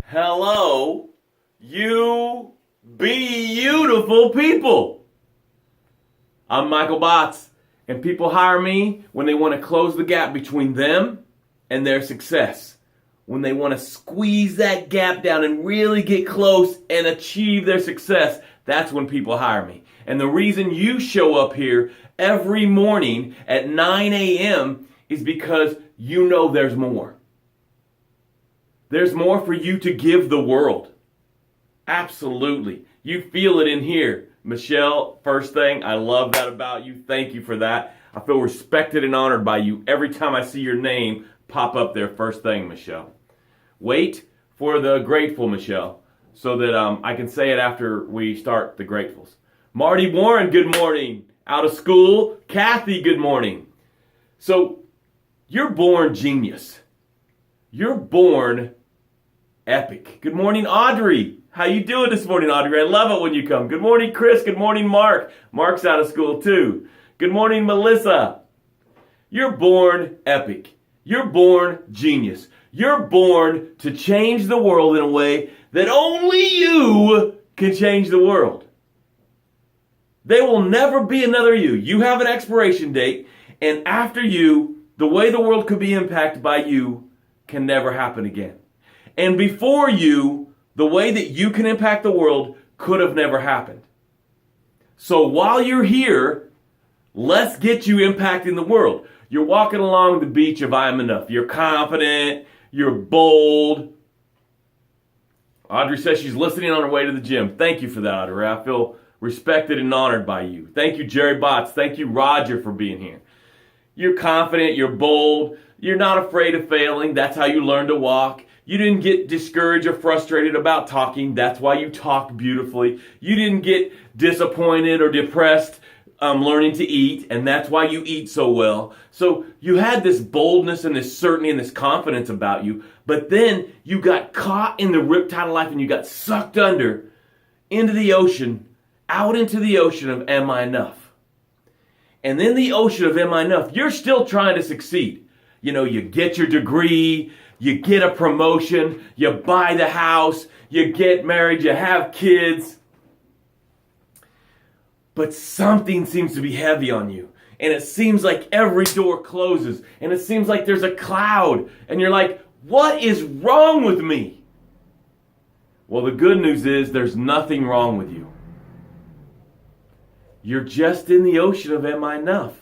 Hello, you beautiful people. I'm Michael Botts, and people hire me when they want to close the gap between them and their success. When they want to squeeze that gap down and really get close and achieve their success, that's when people hire me. And the reason you show up here every morning at 9 a.m. is because you know there's more. There's more for you to give the world. Absolutely. You feel it in here. Michelle, first thing, I love that about you. Thank you for that. I feel respected and honored by you every time I see your name pop up there first thing, Michelle. Wait for the grateful, Michelle, so that I can say it after we start the gratefuls. Marty Warren, good morning. Out of school. Kathy, good morning. So, you're born genius. You're born epic. Good morning, Audrey. How you doing this morning, Audrey? I love it when you come. Good morning, Chris. Good morning, Mark. Mark's out of school too. Good morning, Melissa. You're born epic. You're born genius. You're born to change the world in a way that only you can change the world. There will never be another you. You have an expiration date, and after you, the way the world could be impacted by you can never happen again. And before you, the way that you can impact the world could have never happened. So while you're here, let's get you impacting the world. You're walking along the beach of I Am Enough. You're confident. You're bold. Audrey says she's listening on her way to the gym. Thank you for that, Audrey. I feel respected and honored by you. Thank you, Jerry Botts. Thank you, Roger, for being here. You're confident. You're bold. You're not afraid of failing. That's how you learn to walk. You didn't get discouraged or frustrated about talking. That's why you talk beautifully. You didn't get disappointed or depressed learning to eat, and that's why you eat so well. So you had this boldness and this certainty and this confidence about you, but then you got caught in the riptide of life and you got sucked under into the ocean, out into the ocean of am I enough? And in the ocean of am I enough, you're still trying to succeed. You know, you get your degree, you get a promotion, you buy the house, you get married, you have kids. But something seems to be heavy on you. And it seems like every door closes. And it seems like there's a cloud. And you're like, what is wrong with me? Well, the good news is there's nothing wrong with you. You're just in the ocean of am I enough?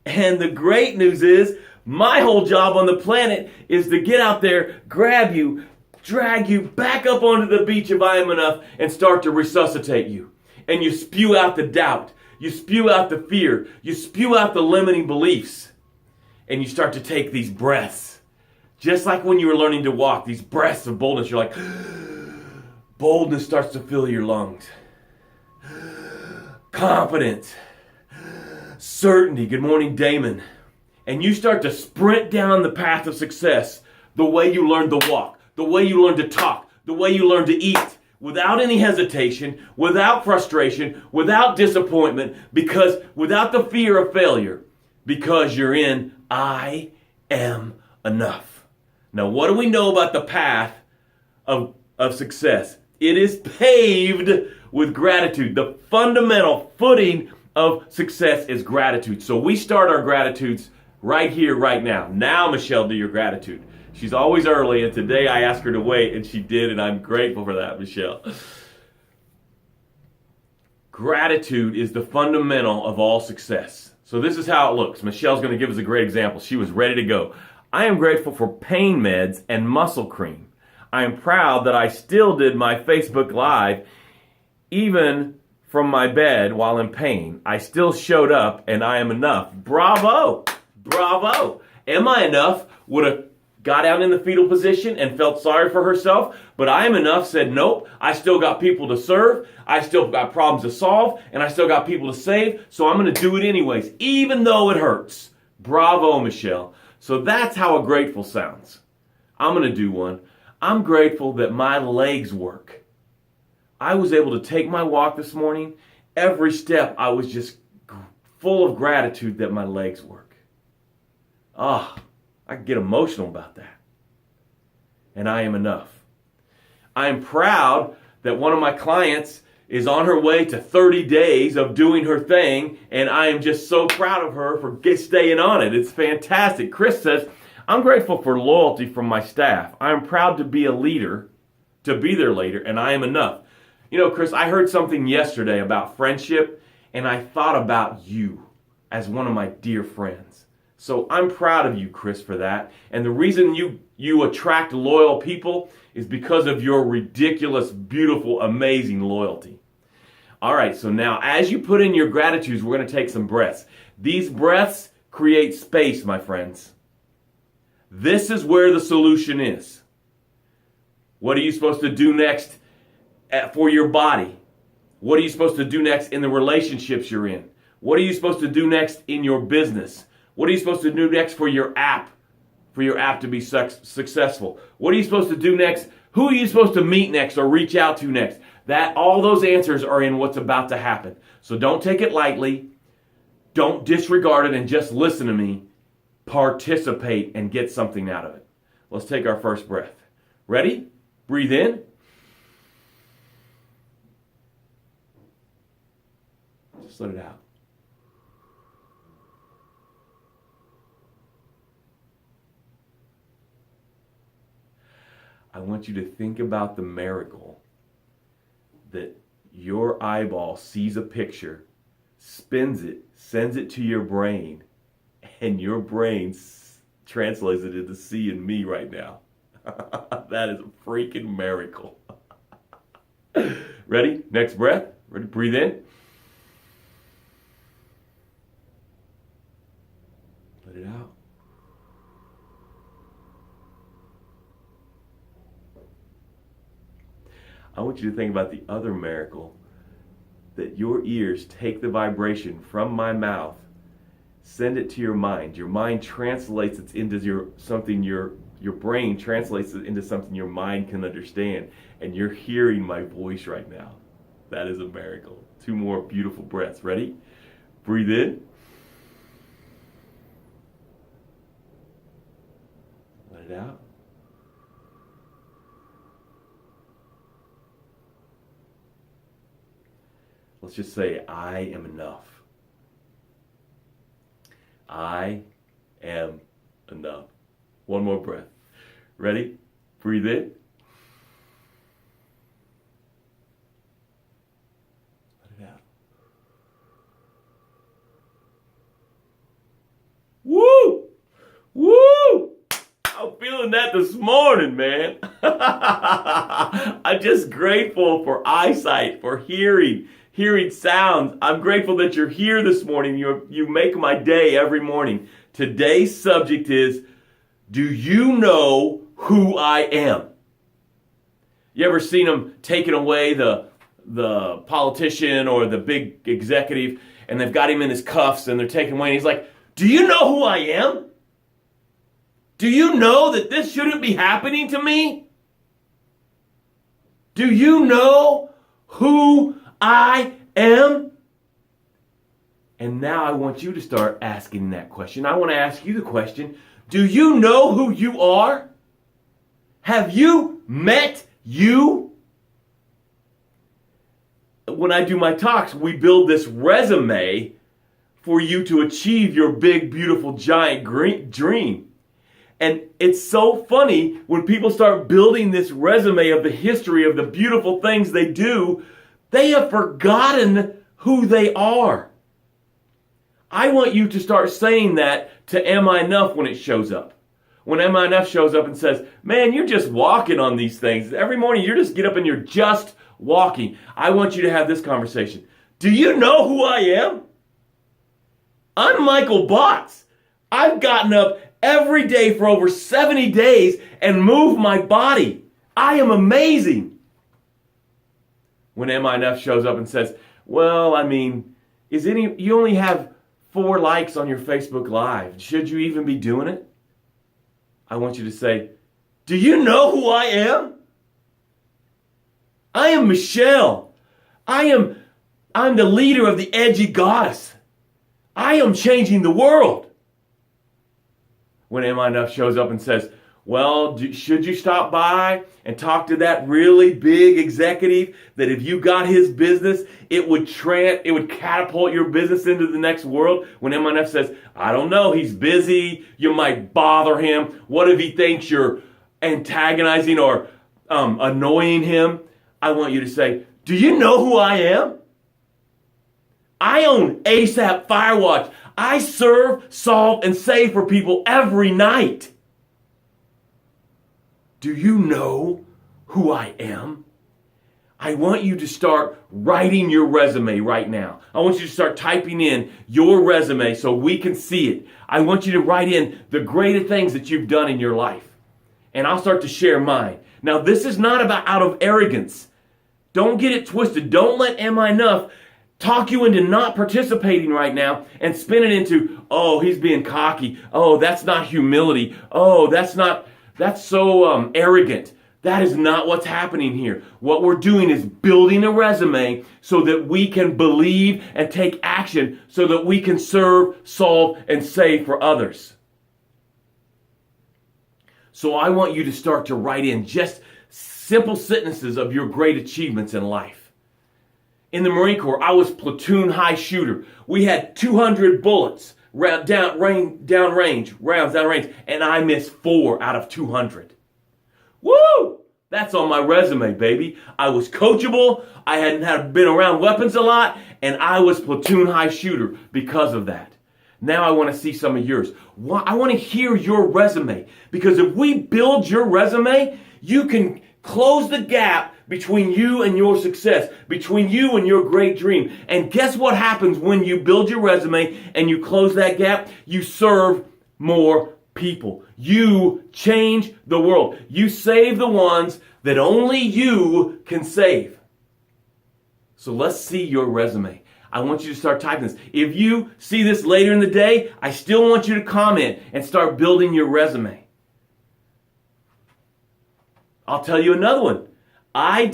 And the great news is my whole job on the planet is to get out there, grab you, drag you back up onto the beach of I Am Enough and start to resuscitate you. And you spew out the doubt. You spew out the fear. You spew out the limiting beliefs. And you start to take these breaths. Just like when you were learning to walk, these breaths of boldness. You're like, boldness starts to fill your lungs. Confidence. Certainty. Good morning, Damon. And you start to sprint down the path of success the way you learned to walk, the way you learned to talk, the way you learned to eat. Without any hesitation, without frustration, without disappointment, because without the fear of failure, because you're in I am enough. Now, what do we know about the path of success? It is paved with gratitude. The fundamental footing of success is gratitude. So we start our gratitudes right here, right now. Now, Michelle, do your gratitude. She's always early, and today I asked her to wait, and she did, and I'm grateful for that, Michelle. Gratitude is the fundamental of all success. So this is how it looks. Michelle's going to give us a great example. She was ready to go. I am grateful for pain meds and muscle cream. I am proud that I still did my Facebook Live, even from my bed while in pain. I still showed up, and I am enough. Bravo! Bravo! Am I enough? Would have got out in the fetal position and felt sorry for herself, but I Am Enough said, nope, I still got people to serve, I still got problems to solve, and I still got people to save, so I'm going to do it anyways, even though it hurts. Bravo, Michelle. So that's how a grateful sounds. I'm going to do one. I'm grateful that my legs work. I was able to take my walk this morning. Every step I was just full of gratitude that my legs work. I get emotional about that. and I am enough. I am proud that one of my clients is on her way to 30 days of doing her thing, and I am just so proud of her for staying on it. It's fantastic. Chris says, I'm grateful for loyalty from my staff. I am proud to be a leader, to be their leader, and I am enough. You know, Chris, I heard something yesterday about friendship, and I thought about you as one of my dear friends. So I'm proud of you, Chris, for that. And the reason you attract loyal people is because of your ridiculous, beautiful, amazing loyalty. All right, so now as you put in your gratitudes, we're going to take some breaths. These breaths create space, my friends. This is where the solution is. What are you supposed to do next for your body? What are you supposed to do next in the relationships you're in? What are you supposed to do next in your business? What are you supposed to do next for your app to be successful? What are you supposed to do next? Who are you supposed to meet next or reach out to next? All those answers are in what's about to happen. So don't take it lightly. Don't disregard it and just listen to me. Participate and get something out of it. Let's take our first breath. Ready? Breathe in. Just let it out. I want you to think about the miracle that your eyeball sees a picture, spins it, sends it to your brain, and your brain translates it into seeing me right now. That is a freaking miracle. Ready? Next breath. Ready? Breathe in. Let it out. I want you to think about the other miracle, that your ears take the vibration from my mouth, send it to your mind. Your mind translates it into something your brain translates it into something your mind can understand, and you're hearing my voice right now. That is a miracle. 2 more beautiful breaths. Ready? Breathe in. Let it out. Let's just say, I am enough. I am enough. 1 more breath. Ready? Breathe in. Let it out. Woo! Woo! I'm feeling that this morning, man. I'm just grateful for eyesight, for hearing sounds. I'm grateful that you're here this morning. You make my day every morning. Today's subject is, do you know who I am? You ever seen them taking away the politician or the big executive, and they've got him in his cuffs and they're taking away, and he's like, do you know who I am? Do you know that this shouldn't be happening to me? Do you know who I am? And now I want you to start asking that question. I want to ask you the question, do you know who you are? Have you met you? When I do my talks, we build this resume for you to achieve your big, beautiful, giant dream. And it's so funny when people start building this resume of the history of the beautiful things they do, they have forgotten who they are. I want you to start saying that to Am I Enough when it shows up. When Am I Enough shows up and says, man, you're just walking on these things. Every morning you just get up and you're just walking. I want you to have this conversation. Do you know who I am? I'm Michael Botts. I've gotten up every day for over 70 days and moved my body. I am amazing. When Am I Enough shows up and says, well, I mean, you only have 4 likes on your Facebook Live. Should you even be doing it? I want you to say, do you know who I am? I am Michelle. I'm the leader of the Edgy Goddess. I am changing the world. When Am I Enough shows up and says, Well, should you stop by and talk to that really big executive that if you got his business, it would catapult your business into the next world? When MNF says, I don't know, he's busy, you might bother him. What if he thinks you're antagonizing or annoying him? I want you to say, do you know who I am? I own ASAP Firewatch. I serve, solve, and save for people every night. Do you know who I am? I want you to start writing your resume right now. I want you to start typing in your resume so we can see it. I want you to write in the greater things that you've done in your life. And I'll start to share mine. Now, this is not about out of arrogance. Don't get it twisted. Don't let Am I Enough talk you into not participating right now and spin it into, oh, he's being cocky. Oh, that's not humility. Oh, that's so arrogant. That is not what's happening here. What we're doing is building a resume so that we can believe and take action so that we can serve, solve, and save for others. So I want you to start to write in just simple sentences of your great achievements in life. In the Marine Corps, I was platoon high shooter. We had 200 bullets downrange, and I missed 4 out of 200. Woo! That's on my resume, baby. I was coachable, I hadn't been around weapons a lot, and I was platoon high shooter because of that. Now I want to see some of yours. I want to hear your resume, because if we build your resume, you can close the gap between you and your success, between you and your great dream. And guess what happens when you build your resume and you close that gap? You serve more people. You change the world. You save the ones that only you can save. So let's see your resume. I want you to start typing this. If you see this later in the day, I still want you to comment and start building your resume. I'll tell you another one. I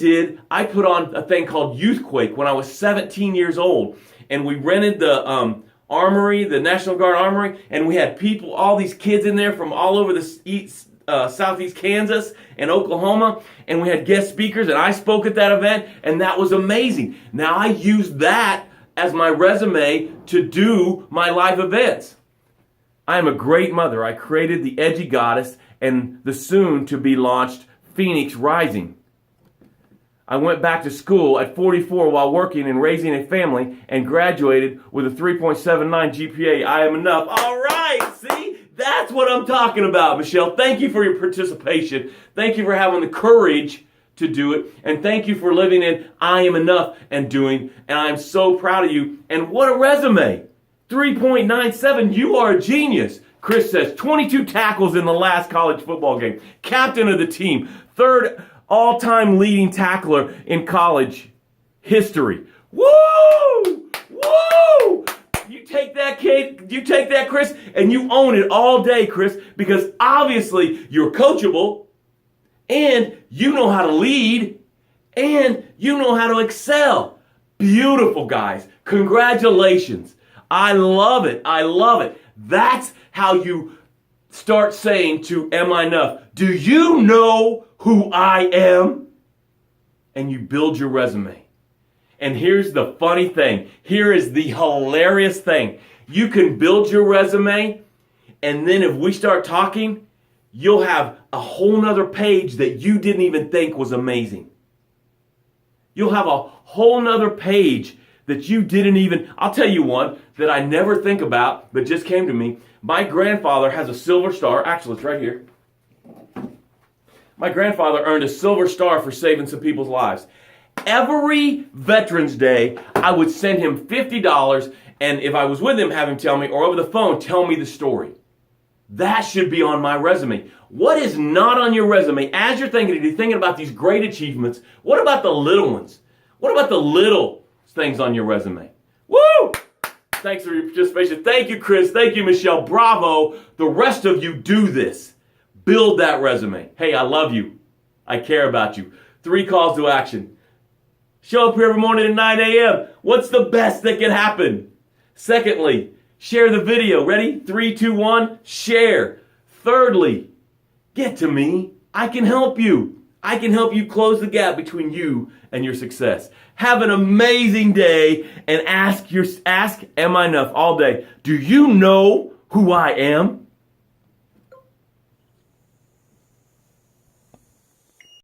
put on a thing called Youthquake when I was 17 years old. And we rented the armory, the National Guard Armory, and we had people, all these kids in there from all over the southeast Kansas and Oklahoma, and we had guest speakers, and I spoke at that event, and that was amazing. Now I used that as my resume to do my live events. I am a great mother. I created the Edgy Goddess and the soon-to-be-launched Phoenix Rising. I went back to school at 44 while working and raising a family and graduated with a 3.79 GPA. I am enough. All right, see? That's what I'm talking about, Michelle. Thank you for your participation. Thank you for having the courage to do it. And thank you for living in I am enough and doing. And I'm so proud of you. And what a resume. 3.97. You are a genius. Chris says 22 tackles in the last college football game. Captain of the team. Third all-time leading tackler in college history. Woo! Woo! You take that, Kate, you take that, Chris, and you own it all day, Chris, because obviously you're coachable, and you know how to lead, and you know how to excel. Beautiful, guys. Congratulations. I love it. I love it. That's how you start saying to Am I Enough? Do you know who I am? And you build your resume. And here's the funny thing. Here is the hilarious thing. You can build your resume, and then if we start talking, you'll have a whole nother page that you didn't even think was amazing. You'll have a whole nother page that you didn't even... I'll tell you one that I never think about, but just came to me. My grandfather has a silver star. Actually, it's right here. My grandfather earned a silver star for saving some people's lives. Every Veterans Day, I would send him $50, and if I was with him, have him tell me, or over the phone, tell me the story. That should be on my resume. What is not on your resume? As you're thinking about these great achievements, what about the little ones? What about the little things on your resume? Woo! Thanks for your participation. Thank you, Chris. Thank you, Michelle. Bravo. The rest of you do this. Build that resume. Hey, I love you. I care about you. 3 calls to action. Show up here every morning at 9 a.m. What's the best that can happen? Secondly, share the video. Ready? 3, 2, 1. Share. Thirdly, get to me. I can help you. I can help you close the gap between you and your success. Have an amazing day and ask Am I Enough all day. Do you know who I am?